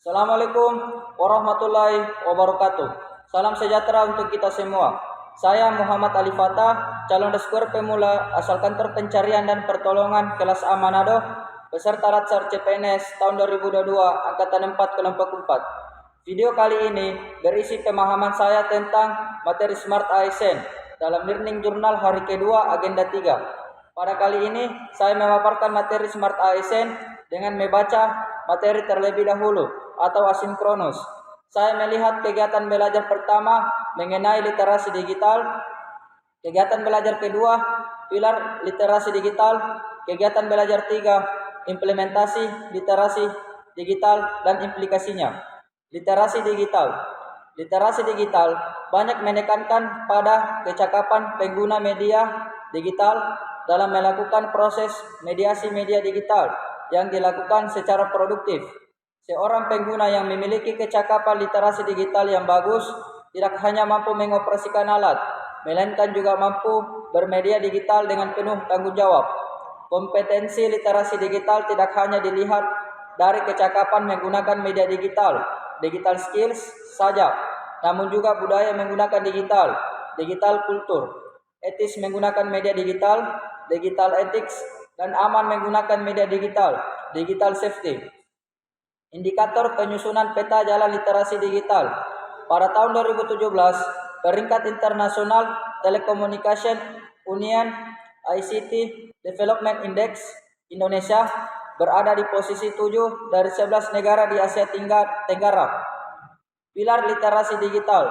Assalamualaikum warahmatullahi wabarakatuh. Salam sejahtera untuk kita semua. Saya Muhammad Ali Fatah, calon reskuer pemula asal kantor pencarian dan pertolongan kelas A Manado, peserta Latsar CPNS tahun 2022 angkatan 4 kelompok 4. Video kali ini berisi pemahaman saya tentang materi Smart ASN dalam Learning Journal hari kedua agenda 3. Pada kali ini saya memaparkan materi Smart ASN dengan membaca materi terlebih dahulu atau asinkronus. Saya melihat kegiatan belajar pertama mengenai literasi digital, kegiatan belajar kedua pilar literasi digital, kegiatan belajar 3 implementasi literasi digital dan implikasinya. Literasi digital. Literasi digital banyak menekankan pada kecakapan pengguna media digital dalam melakukan proses mediasi media digital yang dilakukan secara produktif. Seorang pengguna yang memiliki kecakapan literasi digital yang bagus tidak hanya mampu mengoperasikan alat, melainkan juga mampu bermedia digital dengan penuh tanggung jawab. Kompetensi literasi digital tidak hanya dilihat dari kecakapan menggunakan media digital skills saja, namun juga budaya menggunakan digital kultur, etis menggunakan media digital ethics, dan aman menggunakan media digital safety. Indikator penyusunan peta jalan literasi digital. Pada tahun 2017, peringkat internasional Telecommunication Union ICT Development Index Indonesia berada di posisi 7 dari 11 negara di Asia Tenggara. Pilar literasi digital.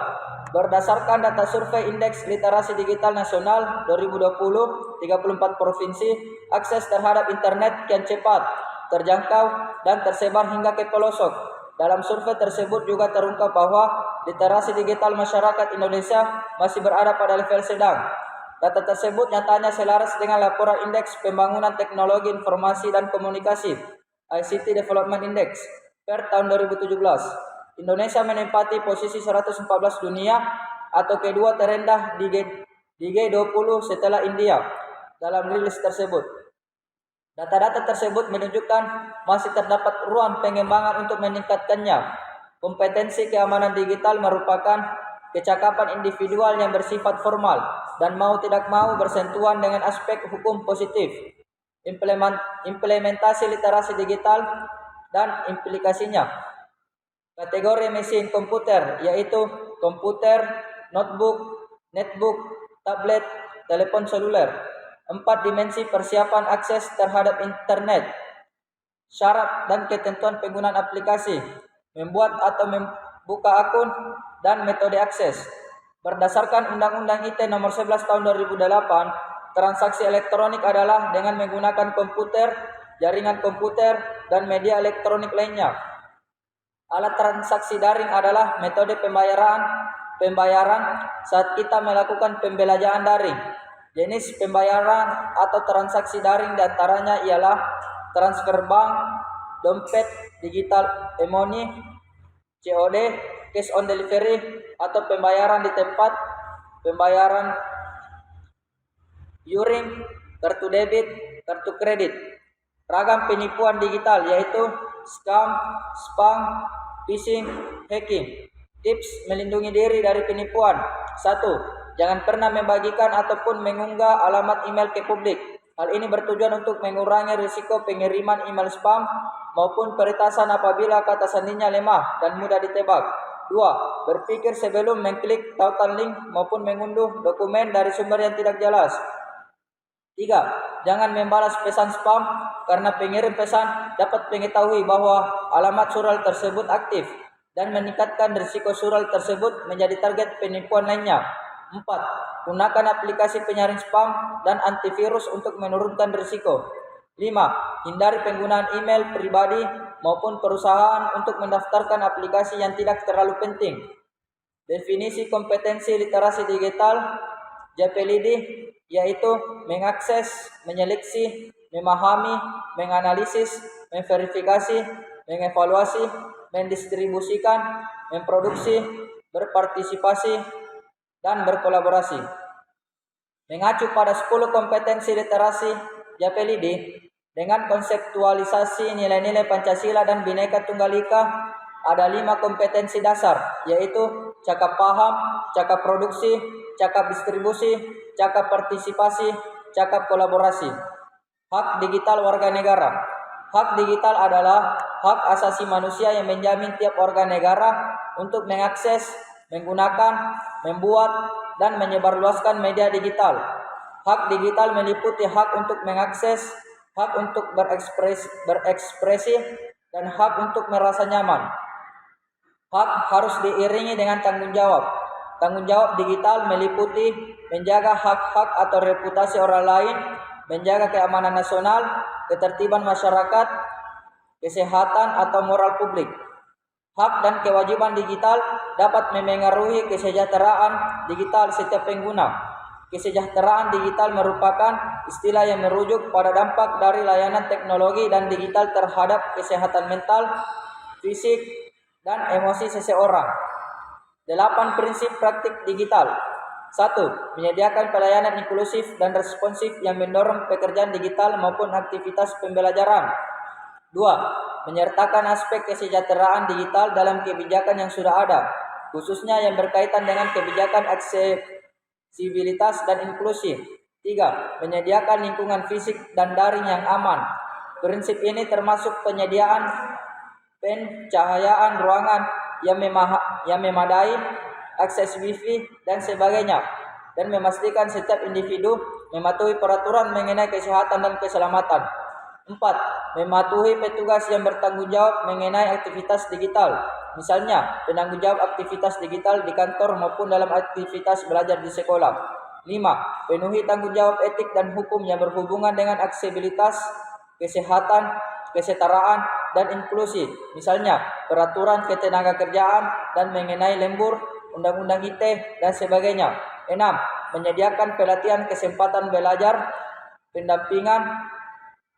Berdasarkan data survei Indeks Literasi Digital Nasional 2020, 34 provinsi akses terhadap internet yang cepat, terjangkau, dan tersebar hingga ke pelosok. Dalam survei tersebut juga terungkap bahwa literasi digital masyarakat Indonesia masih berada pada level sedang. Data tersebut nyatanya selaras dengan laporan Indeks Pembangunan Teknologi Informasi dan Komunikasi ICT Development Index per tahun 2017. Indonesia menempati posisi 114 dunia atau kedua terendah di G20 setelah India dalam rilis tersebut. Data-data tersebut menunjukkan masih terdapat ruang pengembangan untuk meningkatkannya. Kompetensi keamanan digital merupakan kecakapan individual yang bersifat formal dan mau tidak mau bersentuhan dengan aspek hukum positif. Implementasi literasi digital dan implikasinya. Kategori mesin komputer yaitu komputer, notebook, netbook, tablet, telepon seluler. 4 dimensi persiapan akses terhadap internet. Syarat dan ketentuan penggunaan aplikasi, membuat atau membuka akun, dan metode akses. Berdasarkan Undang-Undang ITE Nomor 11 Tahun 2008, transaksi elektronik adalah dengan menggunakan komputer, jaringan komputer, dan media elektronik lainnya. Alat transaksi daring adalah metode pembayaran saat kita melakukan pembelajaran daring. Jenis pembayaran atau transaksi daring diantaranya ialah transfer bank, dompet digital e-money, COD, cash on delivery, atau pembayaran di tempat, pembayaran yuring, kartu debit, kartu kredit. Ragam penipuan digital yaitu scam, spam, phishing, hacking. Tips melindungi diri dari penipuan. 1. Jangan pernah membagikan ataupun mengunggah alamat email ke publik. Hal ini bertujuan untuk mengurangi risiko pengiriman email spam maupun peretasan apabila kata sandinya lemah dan mudah ditebak. 2. Berpikir sebelum mengklik tautan link maupun mengunduh dokumen dari sumber yang tidak jelas. 3. Jangan membalas pesan spam karena pengirim pesan dapat mengetahui bahwa alamat surel tersebut aktif dan meningkatkan risiko surel tersebut menjadi target penipuan lainnya. 4. Gunakan aplikasi penyaring spam dan antivirus untuk menurunkan risiko. 5. Hindari penggunaan email pribadi maupun perusahaan untuk mendaftarkan aplikasi yang tidak terlalu penting. Definisi kompetensi literasi digital JPLID yaitu mengakses, menyeleksi, memahami, menganalisis, memverifikasi, mengevaluasi, mendistribusikan, memproduksi, berpartisipasi, dan berkolaborasi. Mengacu pada 10 kompetensi literasi JPLID dengan konseptualisasi nilai-nilai Pancasila dan Bhinneka Tunggal Ika, ada 5 kompetensi dasar, yaitu cakap paham, cakap produksi, cakap distribusi, cakap partisipasi, cakap kolaborasi. Hak digital warga negara. Hak digital adalah hak asasi manusia yang menjamin tiap warga negara untuk mengakses, menggunakan, membuat, dan menyebarluaskan media digital. Hak digital meliputi hak untuk mengakses, hak untuk berekspresi, dan hak untuk merasa nyaman. Hak harus diiringi dengan tanggung jawab. Tanggung jawab digital meliputi menjaga hak-hak atau reputasi orang lain, menjaga keamanan nasional, ketertiban masyarakat, kesehatan atau moral publik. Hak dan kewajiban digital dapat memengaruhi kesejahteraan digital setiap pengguna. Kesejahteraan digital merupakan istilah yang merujuk pada dampak dari layanan teknologi dan digital terhadap kesehatan mental, fisik, dan emosi seseorang. 8 prinsip praktik digital. 1. Menyediakan pelayanan inklusif dan responsif yang mendorong pekerjaan digital maupun aktivitas pembelajaran. 2. Menyertakan aspek kesejahteraan digital dalam kebijakan yang sudah ada, khususnya yang berkaitan dengan kebijakan aksesibilitas dan inklusi. 3. Menyediakan lingkungan fisik dan daring yang aman. Prinsip ini termasuk penyediaan pencahayaan ruangan yang memadai, akses wifi, dan sebagainya, dan memastikan setiap individu mematuhi peraturan mengenai kesehatan dan keselamatan. 4. Mematuhi petugas yang bertanggung jawab mengenai aktivitas digital, misalnya penanggung jawab aktivitas digital di kantor maupun dalam aktivitas belajar di sekolah. 5. Penuhi tanggung jawab etik dan hukum yang berhubungan dengan aksesibilitas, kesehatan, kesetaraan, dan inklusi, misalnya peraturan ketenagakerjaan dan mengenai lembur, undang-undang IT, dan sebagainya. 6. Menyediakan pelatihan kesempatan belajar, pendampingan,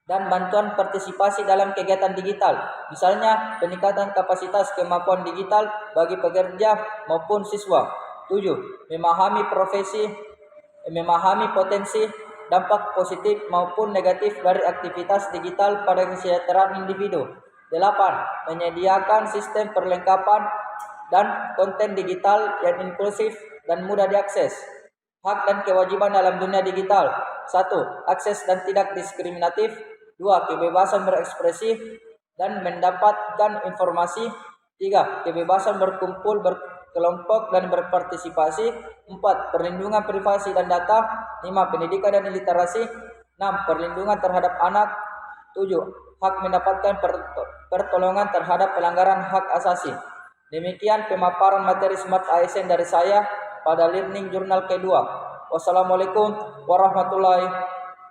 dan bantuan partisipasi dalam kegiatan digital, misalnya peningkatan kapasitas kemampuan digital bagi pekerja maupun siswa. 7. Memahami potensi, dampak positif maupun negatif dari aktivitas digital pada kesejahteraan individu. 8. Menyediakan sistem perlengkapan dan konten digital yang inklusif dan mudah diakses. Hak dan kewajiban dalam dunia digital. 1. Akses dan tidak diskriminatif. 2. Kebebasan berekspresi dan mendapatkan informasi. 3. Kebebasan berkumpul, berkelompok, dan berpartisipasi. 4. Perlindungan privasi dan data. 5. Pendidikan dan literasi. 6. Perlindungan terhadap anak. 7. Hak mendapatkan pertolongan terhadap pelanggaran hak asasi. Demikian pemaparan materi Smart ASN dari saya pada Learning Journal kedua. Wassalamualaikum warahmatullahi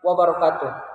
wabarakatuh.